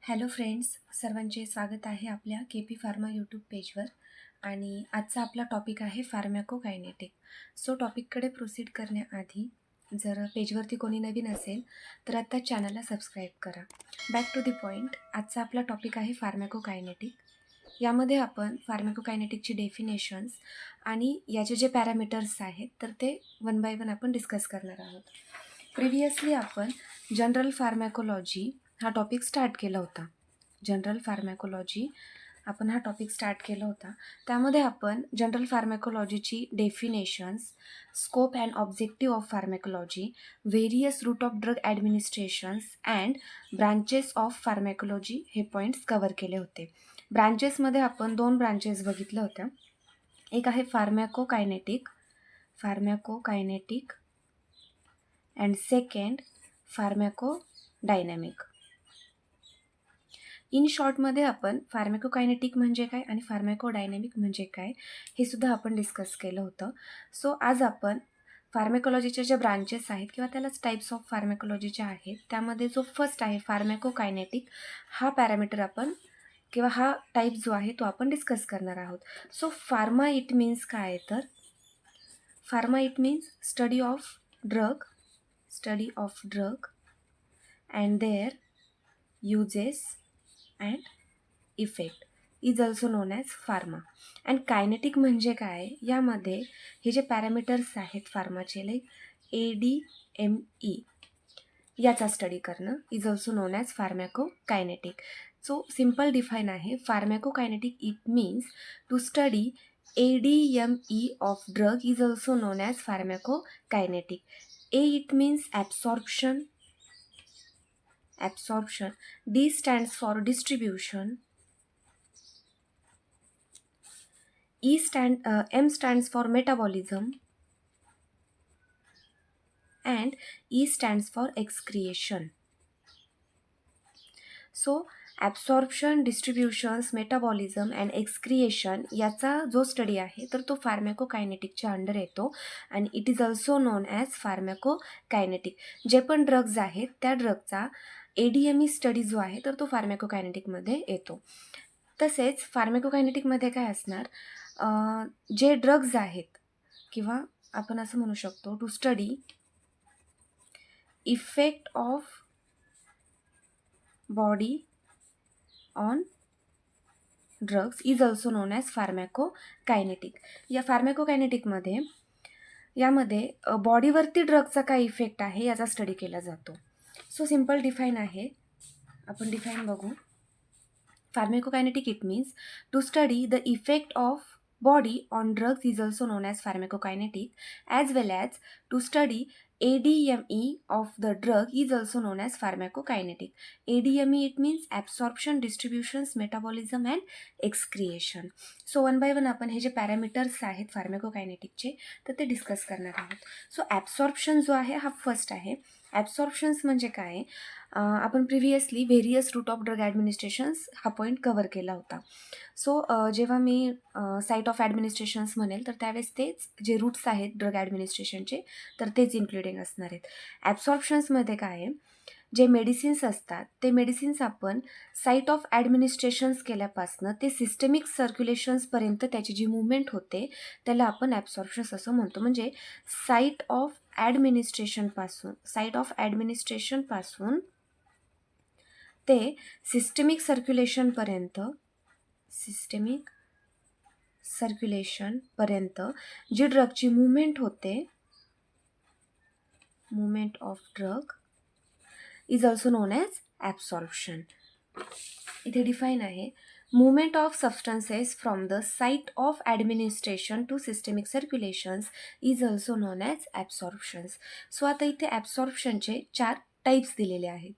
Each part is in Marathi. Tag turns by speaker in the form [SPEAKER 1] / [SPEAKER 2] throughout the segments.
[SPEAKER 1] हॅलो फ्रेंड्स, सर्वांचे स्वागत आहे आपल्या के.पी. फार्मा यूट्यूब पेजवर. आणि आजचा आपला टॉपिक आहे फार्मॅकोकायनेटिक. सो टॉपिककडे प्रोसीड करण्याआधी जर पेजवरती कोणी नवीन असेल तर आत्ता चॅनलला सबस्क्राईब करा. बॅक टू दी पॉईंट, आजचा आपला टॉपिक आहे फार्मॅकोकायनेटिक. यामध्ये आपण फार्मॅकोकायनेटिकची डेफिनेशन्स आणि याचे जे पॅरामीटर्स आहेत तर ते वन बाय वन आपण डिस्कस करणार आहोत. प्रिव्हियसली आपण जनरल फार्मॅकोलॉजी हा टॉपिक स्टार्ट केला होता. जनरल फार्मॅकोलॉजी आपण हा टॉपिक स्टार्ट केला होता. त्यामध्ये आपण जनरल फार्मॅकोलॉजीची definitions, scope and objective of pharmacology, various route of drug administrations and branches of pharmacology हे पॉईंट्स कव्हर केले होते. ब्रांचेसमध्ये आपण 2 ब्रांचेस बघितल्या होत्या. एक आहे फार्मॅकोकायनेटिक अँड सेकंड फार्मॅकोडायनॅमिक. इन शॉर्टमध्ये आपण फार्मॅकोकायनेटिक म्हणजे काय आणि फार्मॅकोडायनॅमिक म्हणजे काय हे सुद्धा आपण डिस्कस केलं होतं. सो आज आपण फार्मॅकोलॉजीच्या ज्या ब्रांचेस आहेत किंवा त्यालाच टाईप्स ऑफ फार्मॅकोलॉजीच्या आहेत त्यामध्ये जो फर्स्ट आहे फार्मॅकोकायनेटिक हा पॅरामीटर आपण किंवा हा टाईप जो आहे तो आपण डिस्कस करणार आहोत. सो फार्मा इट मीन्स काय तर pharma it means study of drug and their uses and effect is also known as pharma. And kinetic म्हणजे काय, यामध्ये हे जे पॅरामीटर्स आहेत फार्माचे लाईक ADME याचा स्टडी करणं is also known as pharmacokinetic. So simple define आहे pharmacokinetic it means to study ADME of drug is also known as pharmacokinetic. A it means absorption, D stands for distribution, M stands for metabolism, and E stands for excretion. So absorption, distributions, metabolism and excretion याचा जो स्टडी आहे तर तो फार्मॅकोकायनेटिकच्या अंडर येतो आणि it is also known as pharmacokinetic. जे पण ड्रग्ज आहेत त्या ड्रगचा ADME स्टडी जो आहे तर तो फार्मॅकोकायनेटिकमध्ये येतो. तसेच फार्मॅकोकायनेटिकमध्ये काय असणार, जे ड्रग्ज आहेत किंवा आपण असं म्हणू शकतो to study effect of body on drugs is also known as pharmacokinetic. या फार्मॅकोकायनेटिकमध्ये यामध्ये बॉडीवरती ड्रगचा काय इफेक्ट आहे याचा स्टडी केला जातो. सो सिम्पल डिफाईन आहे, आपण डिफाईन बघू. Pharmacokinetic it means to study the effect of body on drugs is also known as pharmacokinetic, as well as to study ADME of the drug is also known as pharmacokinetic. ADME it means absorption, distributions, metabolism and excretion. So one by one आपण हे जे पॅरामीटर्स आहेत फार्मॅकोकायनेटिकचे तर ते डिस्कस करणार आहोत. सो ॲब्सॉर्प्शन जो आहे हा फर्स्ट आहे. ॲब्सॉर्प्शन्स म्हणजे काय, आपण previously various route of drug administrations हा पॉईंट कव्हर केला होता. सो जेव्हा मी साईट ऑफ ॲडमिनिस्ट्रेशन्स म्हणेल तर त्यावेळेस तेच जे रूट्स आहेत ड्रग ॲडमिनिस्ट्रेशनचे तर तेच इन्क्लुडिंग असणार आहेत. ॲब्सॉर्प्शन्समध्ये काय आहे, जे मेडिसिन्स असतात ते मेडिसिन्स आपण साईट ऑफ ॲडमिनिस्ट्रेशन्स केल्यापासनं ते सिस्टमिक सर्क्युलेशन्सपर्यंत त्याची जी मुवमेंट होते त्याला आपण ॲब्सॉर्प्शन्स असं म्हणतो. म्हणजे साईट ऑफ ॲडमिनिस्ट्रेशनपासून ते सिस्टमिक सर्क्युलेशनपर्यंत जी ड्रगची मुवमेंट होते, movement of drug is also known as absorption. इथे डिफाईन आहे, movement of substances from the site of administration to systemic circulations is also known as absorptions. So आता इथे ॲब्सॉर्प्शनचे 4 टाईप्स दिलेले आहेत.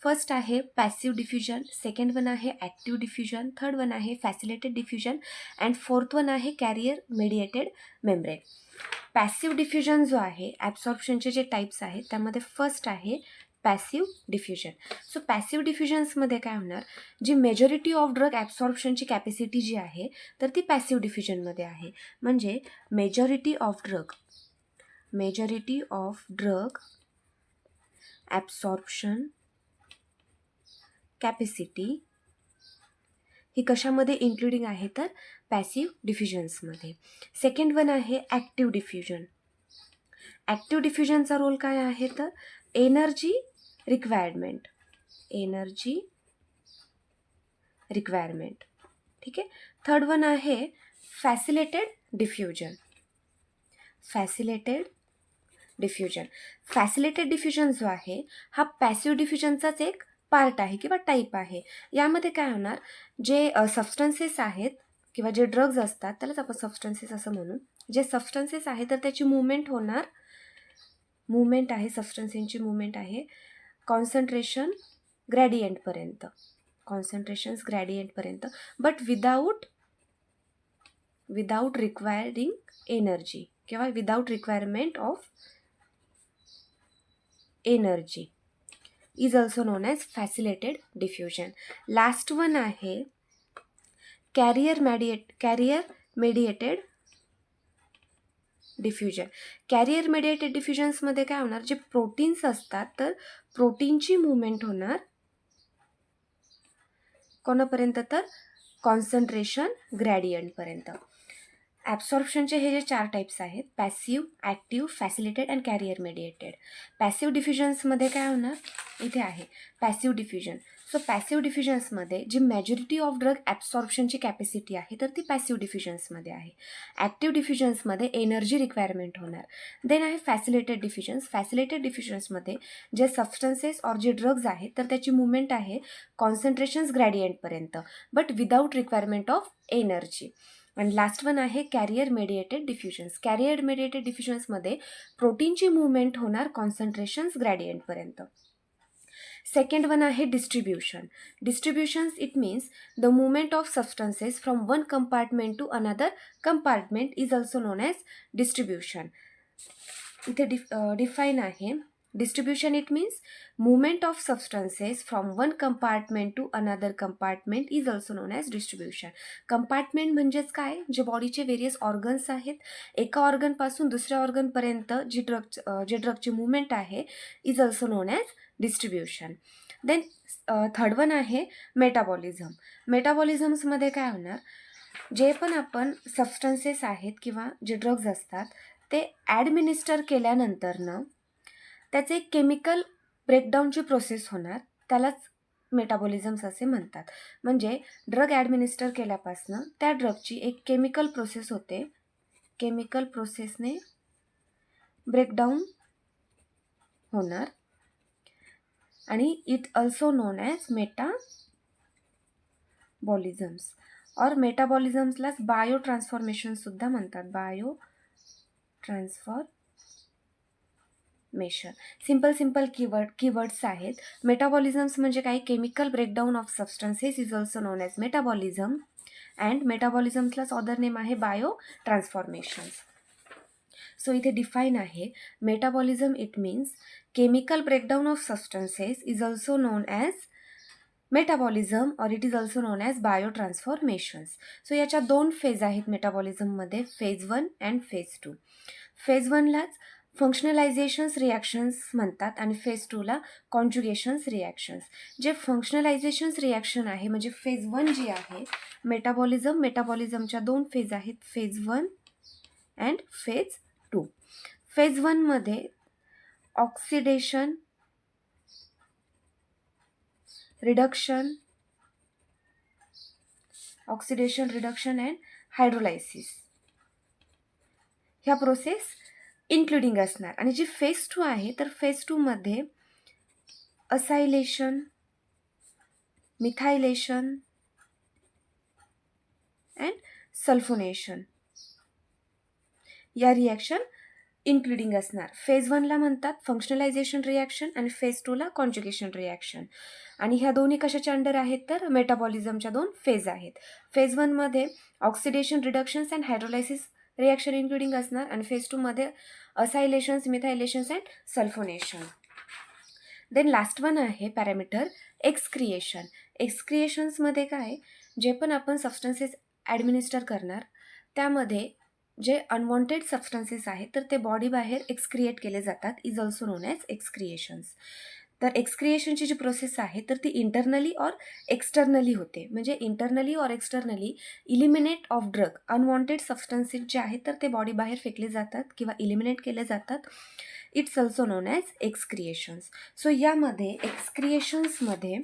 [SPEAKER 1] फर्स्ट आहे पॅसिव्ह डिफ्युजन, सेकंड वन आहे ॲक्टिव्ह डिफ्युजन, थर्ड वन आहे facilitated diffusion and fourth one आहे carrier mediated membrane. Passive diffusion जो आहे ॲब्सॉर्प्शनचे जे टाईप्स आहेत त्यामध्ये फर्स्ट आहे पॅसिव्ह डिफ्युजन. सो पॅसिव्ह डिफ्युजन्समध्ये काय होणार, जी मेजॉरिटी ऑफ ड्रग ॲब्सॉर्प्शनची कॅपॅसिटी जी आहे तर ती पॅसिव्ह डिफ्युजनमध्ये आहे. म्हणजे majority of drug absorption capacity ही कशामध्ये इन्क्लुडिंग आहे तर पॅसिव्ह डिफ्युजन्समध्ये. सेकंड वन आहे ॲक्टिव्ह डिफ्युजन. ॲक्टिव्ह डिफ्युजनचा रोल काय आहे तर एनर्जी रिक्वायरमेंट. ठीक आहे. थर्ड वन आहे फॅसिलिटेड डिफ्युजन. फॅसिलिटेड डिफ्युजन जो आहे हा पॅसिव्ह डिफ्युजनचाच एक पार्ट आहे किंवा टाईप आहे. यामध्ये काय होणार, जे सबस्टन्सेस आहेत किंवा जे ड्रग्ज असतात त्यालाच आपण सबस्टन्सेस असं म्हणू. जे सबस्टन्सेस आहे तर त्याची मुवमेंट आहे, सबस्टन्सेसची मुवमेंट आहे कॉन्सन्ट्रेशन्स ग्रॅडियंटपर्यंत, बट विदाऊट रिक्वायरिंग एनर्जी किंवा without requirement of energy is also known as facilitated diffusion. Last one आहे carrier mediated diffusion. Carrier mediated डिफ्युजन्समध्ये काय होणार, जे प्रोटीन्स असतात तर प्रोटीनची मुवमेंट होणार कोणापर्यंत तर कॉन्सन्ट्रेशन ग्रॅडियंटपर्यंत. ॲब्सॉर्प्शनचे हे जे 4 टाईप्स आहेत, passive, active, facilitated and carrier mediated. Passive डिफ्युजन्समध्ये काय होणार, इथे आहे पॅसिव्ह डिफ्युजन. सो पॅसिव्ह डिफ्युजन्समध्ये जी मेजॉरिटी ऑफ ड्रग ॲब्सॉर्प्शनची कॅपॅसिटी आहे तर ती पॅसिव्ह डिफ्युजन्समध्ये आहे. ॲक्टिव्ह डिफ्युजन्समध्ये एनर्जी रिक्वायरमेंट होणार. देन आहे फॅसिलिटेड डिफ्युजन्समध्ये जे सबस्टन्सेस ऑर जे ड्रग्ज आहेत तर त्याची मुवमेंट आहे कॉन्सन्ट्रेशन्स ग्रॅडियंटपर्यंत, but without requirement of energy. आणि लास्ट वन आहे कॅरियर मेडिएटेड डिफ्युजन्समध्ये प्रोटीनची मुवमेंट होणार कॉन्सन्ट्रेशन्स ग्रॅडियंटपर्यंत. सेकंड वन आहे distributions. It means the movement of substances from one compartment to another compartment is also known as distribution. इथे डिफाईन आहे distribution. It means movement of substances from one compartment to another compartment is also known as distribution. Compartment म्हणजेच काय, जे बॉडीचे वेरियस ऑर्गन्स आहेत, एका ऑर्गनपासून दुसऱ्या ऑर्गनपर्यंत जे ड्रगची मुवमेंट आहे is also known as distribution. Then third one आहे मेटाबॉलिझम्समध्ये काय होणार, जे पण आपण सबस्टन्सेस आहेत किंवा जे ड्रग्ज असतात ते ॲडमिनिस्टर केल्यानंतरनं त्याचे एक केमिकल ब्रेकडाऊनची प्रोसेस होणार, त्यालाच मेटाबॉलिझम्स असे म्हणतात. म्हणजे ड्रग ॲडमिनिस्टर केल्यापासनं त्या ड्रगची एक केमिकल प्रोसेस होते, केमिकल प्रोसेसने ब्रेकडाऊन होणार आणि इट ऑल्सो नोन ॲज मेटाबॉलिझम्स. और मेटाबॉलिझम्सलाच बायो ट्रान्सफॉर्मेशनसुद्धा म्हणतात, बायो ट्रान्सफॉर्मेशन. सिंपल कीवर्ड्स आहेत. मेटाबॉलिझम्स म्हणजे काही chemical breakdown of substances is also known as metabolism and मेटाबॉलिझम्सलाच अदर नेम आहे बायो ट्रान्सफॉर्मेशन्स. सो इथे डिफाईन आहे metabolism. It means chemical breakdown of substances is also known as metabolism और it is also known as bio transformations. So याच्या 2 फेज आहेत मेटाबॉलिझममध्ये, फेज 1 अँड फेज 2. फेज 1लाच फंक्शनलायझेशन्स रिॲक्शन्स म्हणतात आणि फेज 2ला कॉन्जुगेशन्स रिॲक्शन्स. जे फंक्शनलायझेशन्स रिॲक्शन आहे म्हणजे फेज 1 जी आहे मेटाबॉलिझमच्या 2 फेज आहेत, फेज 1 अँड फेज 2. फेज 1मध्ये ऑक्सिडेशन रिडक्शन अँड हायड्रोलायसिस ह्या प्रोसेस इन्क्लुडिंग असणार. आणि जी फेज 2 आहे तर फेज 2मध्ये असायलेशन, मिथायलेशन अँड सल्फोनेशन या रिॲक्शन इन्क्लुडिंग असणार. फेज 1ला म्हणतात फंक्शनलायझेशन रिॲक्शन आणि फेज 2ला कॉन्जुगेशन रिॲक्शन. आणि ह्या दोन्ही कशाच्या अंडर आहेत तर मेटाबॉलिझमच्या 2 फेज आहेत. फेज 1मध्ये oxidation reductions and hydrolysis reaction including असणार आणि फेज 2मध्ये acylations, methylations and sulphonation. Then last one आहे पॅरामीटर एक्सक्रिएशन. एक्सक्रिएशन्समध्ये काय, जे पण आपण सबस्टन्सेस ॲडमिनिस्टर करणार त्यामध्ये जे अनवॉन्टेड सबस्टन्सेस आहेत तर ते बॉडी बाहेर एक्सक्रिएट केले जातात, इज ऑल्सो नोन ॲज एक्सक्रिएशन्स. तर एक्सक्रिएशनची जी प्रोसेस आहे तर ती इंटरनली ऑर एक्सटर्नली होते. म्हणजे internally or externally eliminate of drug, unwanted substances जे आहेत तर ते बॉडी बाहेर फेकले जातात किंवा इलिमिनेट केले जातात. It's also known as excretions. So यामध्ये एक्सक्रिएशन्समध्ये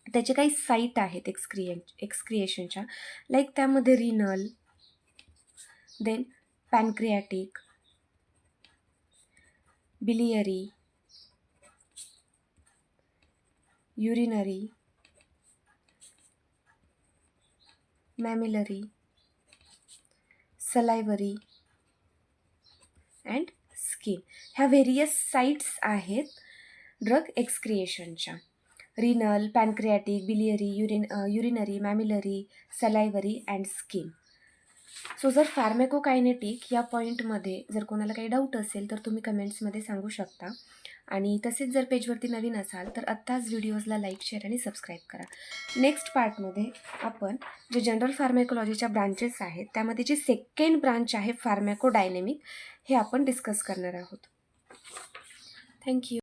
[SPEAKER 1] त्याचे काही साईट आहेत एक्सक्रिएशनच्या, लाईक त्यामध्ये renal, then pancreatic, biliary, urinary, mammillary, salivary and skin. ह्या व्हेरियस साईट्स आहेत ड्रग एक्सक्रिएशनच्या. Renal, pancreatic, biliary, urinary, mammillary, salivary and skin. So जर फार्मॅकोकायनेटिक या पॉईंटमध्ये जर कोणाला काही डाऊट असेल तर तुम्ही कमेंट्समध्ये सांगू शकता. आणि तसेच जर पेजवरती नवीन असाल तर आत्ताच व्हिडिओजला लाईक, शेअर आणि सबस्क्राईब करा. नेक्स्ट पार्टमध्ये आपण जे जनरल फार्मॅकोलॉजीच्या ब्रांचेस आहेत त्यामध्ये जी सेकंड ब्रांच आहे फार्मॅकोडायनेमिक, हे आपण डिस्कस करणार आहोत. थँक्यू.